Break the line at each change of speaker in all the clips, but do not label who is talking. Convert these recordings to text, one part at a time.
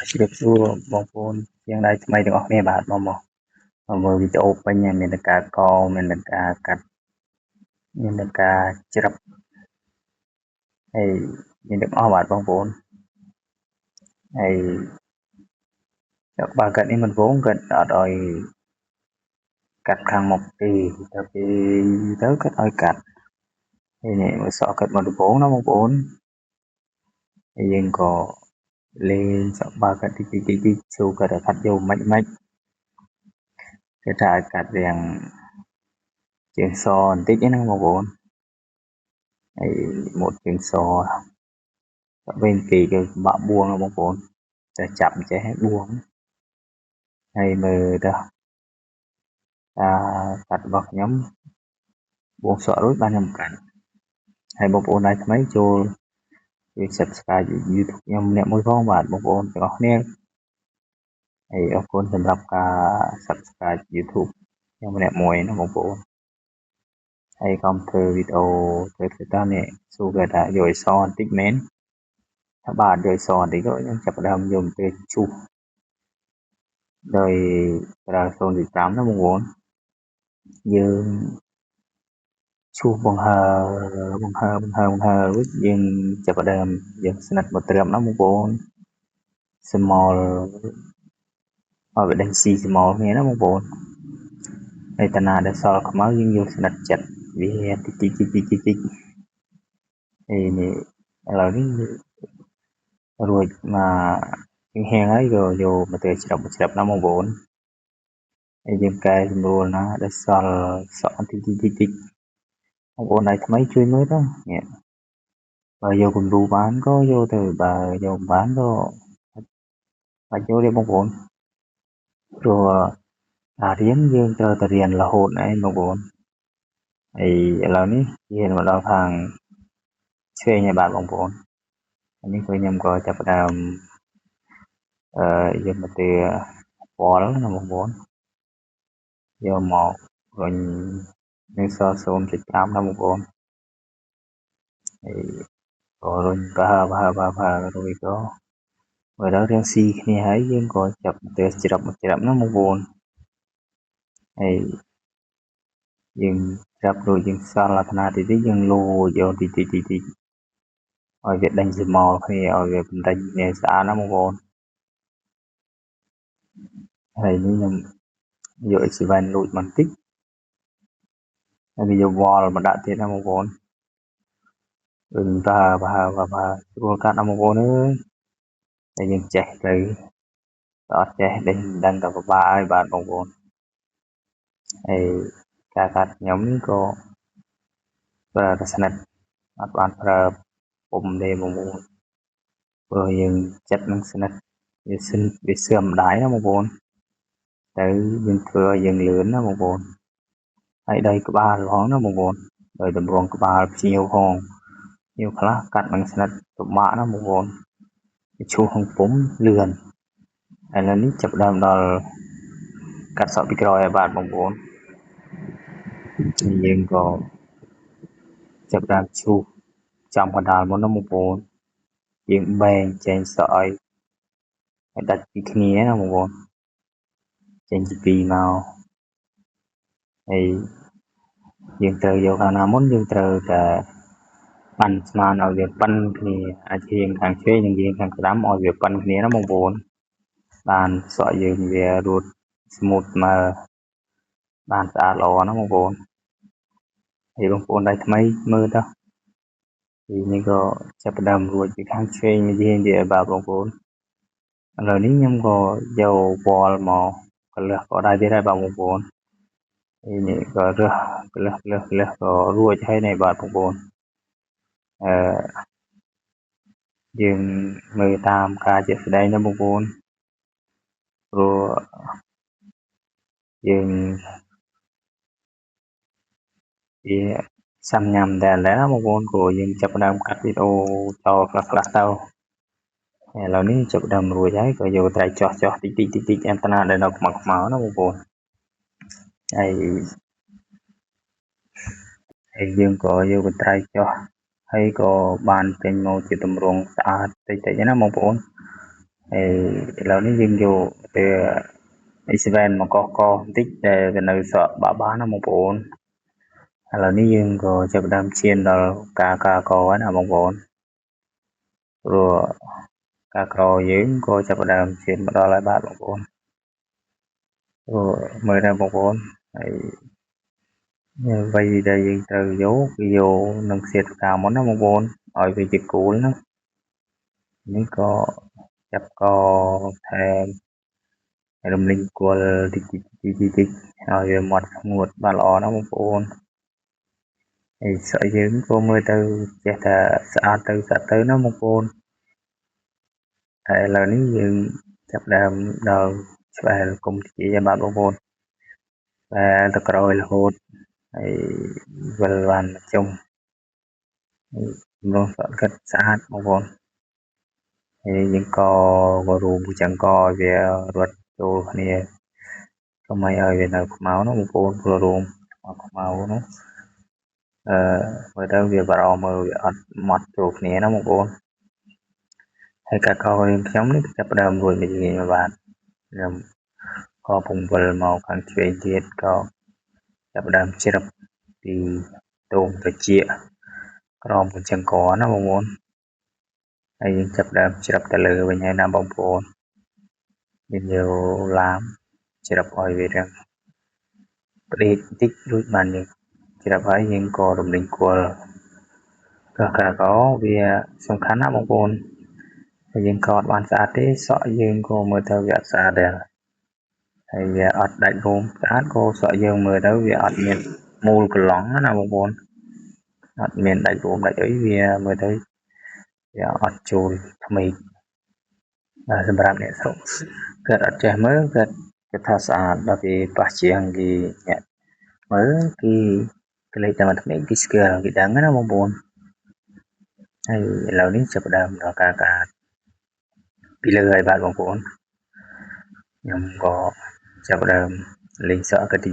ជម្រាបសួរបងប្អូនទាំងឡាយថ្មីទាំងអស់គ្នាបាទមកមើលវីដេអូពេញមានតែការកមានតែការកាត់មានតែការច្រឹបហើយមានទាំងអស់បាទបងប្អូនហើយបើកាត់នេះមិនវងកាត់អត់ឲ្យកាត់ខាងមុខទេទៅពេលទៅកាត់ឲ្យកាត់ហើយនេះមើលសក់កាត់មកដំបូងណាបងប្អូនហើយយើងក៏លេងសក់បើកាត់តិចចូលកាត់ឲ្យកាត់យកមិនគេថាឲ្យកាត់យ៉ាងជើងសបន្តិចណាបងប្អូនហើយមុតជើងសវិញគេបាក់បួងណាបងប្អូនតែចាប់ចេះឲ្យបួងហើយមើលទៅកាត់របស់ខ្ញុំបួងសក់រួចបានខ្ញុំកាត់ហើយបងប្អូនដែលថ្មីចូលជួយ Subscribe YouTube ខ្ញុំម្នាក់មួយផងបាទបងប្អូនទាំងអស់គ្នាហើយអរគុណសម្រាប់ការ Subscribe YouTube ខ្ញុំម្នាក់មួយណាបងប្អូនហើយកុំធ្វើវីដេអូទៅតាមនេះសួរគេថាយកអក្សរបន្តិចមែនថាបាទយកអក្សរបន្តិចទៅខ្ញុំចាប់ផ្ដើមយកទៅជុះដោយប្រើ0.5ណាបងប្អូនយើងឈូសបង្ហើរួចយើងចាប់ផ្ដើមយើងស្និតមកត្រឹមណាបងប្អូនស្មោលឲ្យវាដេញស៊ីស្មោលគ្នាណាបងប្អូនហើយតាណាដែលសល់ខ្មៅយើងយកស្និតចិត្តវាតិចហើយនេះឥឡូវនេះរួចមកហៀងហើយក៏យកមកទៅច្រឹបណាបងប្អូនហើយយើងកែសម្រួលណាដែលសល់សក់តិចបងប្អូនដែលថ្មីជួយមើលទៅនេះបើយកគំរូបានក៏យកទៅបើយកបានក៏បាច់យកទេបងប្អូនព្រោះការរៀនយើងត្រូវតែរៀនរហូតឯងបងប្អូនហើយឥឡូវនេះរៀនមកដល់ខាងឆ្វេងហើយបាទបងប្អូននេះខ្ញុំក៏ចាប់ផ្ដើមយកមកទៅពណ៌ណាបងប្អូនយកមករុញនឹងសល់0.5ណាបងប្អូនហើយក៏រុញបើរួចក៏មើលដល់រៀងស៊ីគ្នាហើយយើងក៏ចាប់ទៅច្រឹបណាបងប្អូនហើយយើងច្រឹបរួចយើងសល់អាថ្នាតិចយើងលោយកតិចឲ្យវាដេញស្មោលគ្នាឲ្យវាបណ្ដេញគ្នាស្អាតណាបងប្អូនហើយនេះខ្ញុំយក X7 លូចបន្តិចហើយយកវល់មកដាក់ទៀតណាបងប្អូនវិញបើស្រួលកាត់ណាបងប្អូនអើយតែយើងចេះទៅអត់ចេះដេញដឹងតែពិបាកហើយបាទបងប្អូនហើយការកាត់ខ្ញុំនេះក៏ប្រើតែស្និតអត់បានប្រើពុំទេបងប្អូនព្រោះយើងចិត្តនឹងស្និតវាសឿមដៃណាបងប្អូនទៅយើងធ្វើឲ្យយើងលឿនណាបងប្អូនហើយដោយក្បាលផងណាបងប្អូនដោយតម្រងក្បាលភ្ញៀវផងភ្ញៀវខ្លះកាត់នឹងស្និតពិបាកណាបងប្អូនឈូសក្នុងពុំលឿនឥឡូវនេះចាប់ដើមដល់កាត់សក់ពីក្រោយឲ្យបាទបងប្អូនយើងក៏ចាប់ដើមឈូសចំកណ្ដាលមុនណាបងប្អូនយើងបែងចែងសក់ឲ្យដាច់ពីគ្នាណាបងប្អូនចេញពីពីមកហើយយើងត្រូវយកខាងណាមុនយើងត្រូវតែប៉ាន់ស្មានឲ្យវាប៉ិនគ្នាអាចហៀងខាងឆ្វេងនិងហៀងខាងស្ដាំឲ្យវាប៉ិនគ្នាណាបងប្អូនបានសក់យើងវារួតស្មូតមកបានស្អាតល្អណាបងប្អូនហើយបងប្អូនដែលថ្មីមើលទៅពីនេះក៏ចាប់ផ្ដើមរួចពីខាងឆ្វេងមកហៀងទៀតបាទបងប្អូនឥឡូវនេះខ្ញុំក៏យកវល់មកកលឹះក៏ដែរទៀតហើយបាទបងប្អូនហើយនេះក៏រើសកលឹះក៏រួចហើយនេះបាទបងប្អូនយើងមើលតាមការជាក់ស្ដែងណាបងប្អូនព្រោះយើងវាសាំញ៉ាំតែឥឡូវណាបងប្អូនព្រោះយើងចាប់ផ្ដើមកាត់វីដេអូចោលខ្លះទៅឥឡូវនេះចាប់ផ្ដើមរួចហើយក៏យកត្រៃចោះតិចអន្តណាដែលនៅខ្មៅណាបងប្អូនហើយយើងក៏យកកន្ត្រៃចោះហើយក៏បានចេញមកជាទម្រង់ស្អាតតិចណាបងប្អូន ឥឡូវនេះយើងយកទៅ X7 មកកបន្តិចដែលវានៅសក់បាក់បានណាបងប្អូនឥឡូវនេះយើងក៏ចាប់ផ្ដើមឈានដល់ការកហើយណាបងប្អូនព្រោះការក្រយើងក៏ចាប់ផ្ដើមឈានមកដល់ហើយបាទបងប្អូនព្រោះមើលដែរបងប្អូនហើយអ្វីដែលយើងត្រូវយកគឺយកនឹងខ្សែតកាមុនណាបងប្អូនឲ្យវាជាគោលណានេះក៏ចាប់កថែមរំលឹកគល់តិចឲ្យវាមាត់ស្ងួតបានល្អណាបងប្អូនហើយសក់យើងក៏មើលទៅចេះតែស្អាតទៅណាបងប្អូនហើយឥឡូវនេះយើងចាប់ដើមដល់ស្បែកគុំជាបាទបងប្អូនតែទៅក្រោយរហូតហើយវិលបានជុំនោះសក់កាត់ស្អាតបងប្អូនហើយយើងក៏រួមចឹងក៏វារត់ចូលគ្នាកុំឲ្យវានៅខ្មៅណាបងប្អូនព្រោះរួមខ្មៅនោះមើលទៅវាបារម្ភមើលវាអត់ម៉ត់ចូលគ្នាណាបងប្អូនហើយការកយើងខ្ញុំនេះចាប់ផ្ដើមរួចមួយងាយមកបាទខ្ញុំក៏ពងវិលមកខាងឆ្វេងទៀតក៏ចាប់ផ្ដើមជ្រាបពីតោងត្រចៀកក្រោមកញ្ចឹងកណាបងប្អូនហើយយើងចាប់ផ្ដើមជ្រាបទៅលើវិញហើយណាបងប្អូនយើងយកឡាមជ្រាបឲ្យវារឹងផ្ដេកបន្តិចរួចបានយើងជ្រាបហើយយើងក៏រំលឹងគល់ការកវាសំខាន់ណាបងប្អូនហើយយើងកត់បានស្អាតទេសក់យើងក៏មើលទៅវាអត់ស្អាតដែរហើយវាអត់ដាច់រួមស្អាតក៏សក់យើងមើលទៅវាអត់មានមូលកន្លងណាបងប្អូនអត់មានដាច់រួមដាច់អីវាមើលទៅវាអត់ចូលថ្មីសម្រាប់អ្នកស្រុកគាត់អត់ចេះមើលគាត់ថាស្អាតដល់ពេលប៉ះជាងគេអ្នកមើលគេលេខតែមកថ្មីគេស្គាល់គេដឹងណាបងប្អូនហើយឥឡូវនេះចាប់ផ្ដើមដល់ការពីលើហើយបាទបងប្អូនខ្ញុំក៏ចាប់ផ្ដើមលេងសក់ក៏តិច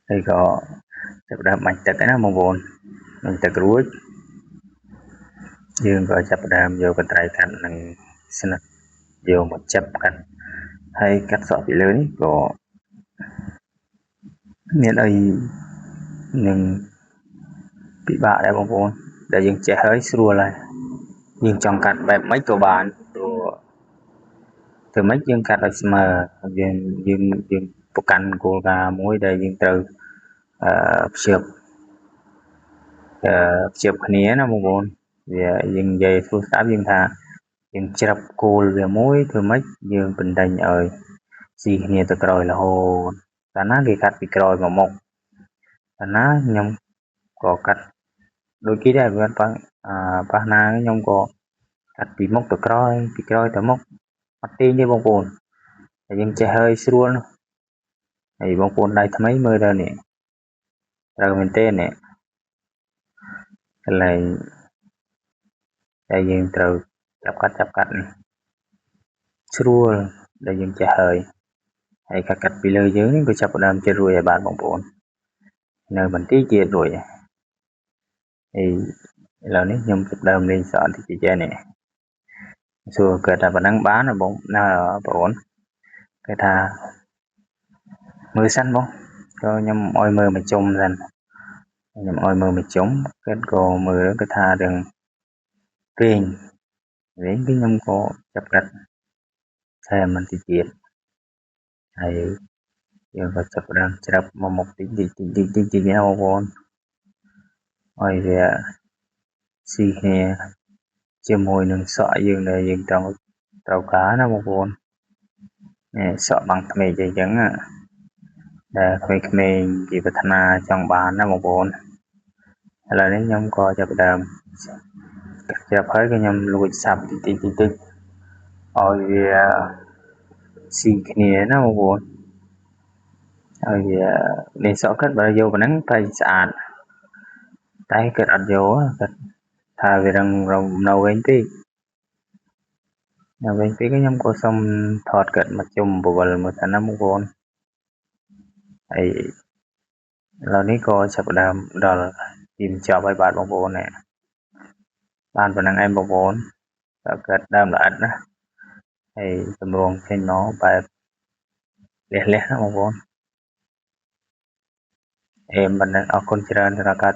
ហើយក៏ចាប់ផ្ដើមបាញ់ទឹកណាបងប្អូនបាញ់ទឹករួចយើងក៏ចាប់ផ្ដើមយកកន្ត្រៃកាត់នឹងស្និតយកមកចាប់កាត់ហើយកាត់សក់ពីលើនេះក៏មានអីនឹងពិបាកដែរបងប្អូនដែលយើងចេះហើយស្រួលហើយយើងចង់កាត់បែបម៉េចក៏បានព្រោះធ្វើម៉េចយើងកាត់ឲ្យស្មើយើងប្រកាន់គោលការណ៍មួយដែលយើងត្រូវភ្ជាប់គ្នាណាបងប្អូនវាយើងនិយាយស្រួលស្ដាប់យើងថាយើងច្រាប់គោលវាមួយធ្វើម៉េចយើងបណ្ដេញឲ្យស៊ីគ្នាទៅក្រោយរហូតកាលណាគេកាត់ពីក្រោយមកមុខកាលណាខ្ញុំក៏កាត់ដូចគេដែរវាប៉ះណាខ្ញុំក៏កាត់ពីមុខទៅក្រោយពីក្រោយទៅមុខអត់ទាញទេបងប្អូនតែយើងចេះហើយស្រួលហើយបងប្អូនដៃថ្មីមើលទៅនេះត្រូវមែនទេនេះកន្លែងដែលយើងត្រូវចាប់កាត់នេះស្រួលដែលយើងចេះហើយកាត់ពីលើយើងនេះក៏ចាប់ផ្ដើមចេះរួចហើយបាទបងប្អូននៅបន្តិចទៀតរួចហើយឥឡូវនេះខ្ញុំចាប់ផ្ដើមលេងសក់តិចនេះសួរគាត់ថាប៉ុណ្ណឹងបានបងប្អូនគាត់ថាមើលសិនបងក៏ខ្ញុំឲ្យមើលមួយជុំសិនខ្ញុំឲ្យមើលមួយជុំគាត់ក៏មើលគាត់ថារឿងវិញខ្ញុំក៏ចាប់កាត់ថែមបន្តិចទៀតហើយយើងក៏ចាប់ផ្ដើមច្រាប់មកមុខតិចណាបងប្អូនឲ្យវាស៊ីគ្នាជាមួយនឹងសក់យើងដែលយើងត្រូវការណាបងប្អូនសក់បាំងថ្មីអញ្ចឹងដែលក្មេងៗគេប្រាថ្នាចង់បានណាបងប្អូនឥឡូវនេះខ្ញុំក៏ចាប់ផ្ដើមចាប់ហើយក៏ខ្ញុំលួចសាប់តិចឲ្យវាស៊ីគ្នាណាបងប្អូនហើយវាលេងសក់គាត់បើយកប៉ុណ្ណឹងតែស្អាតតែគាត់អត់យកគាត់ថាវារឹងនៅវិញពេកខ្ញុំក៏សុំថតគាត់មកជុំបវលមើលសិនណាបងប្អូនហើយឥឡូវនេះក៏ចាប់ផ្ដើមដល់ទីបញ្ចប់ហើយបាទបងប្អូនបានប៉ុណ្ណឹងឯងបងប្អូន កើតដើមល្អិតណាហើយតម្រងចេញមកបែបលះណាបងប្អូនមិនអរគុណច្រើនសម្រាប់ការ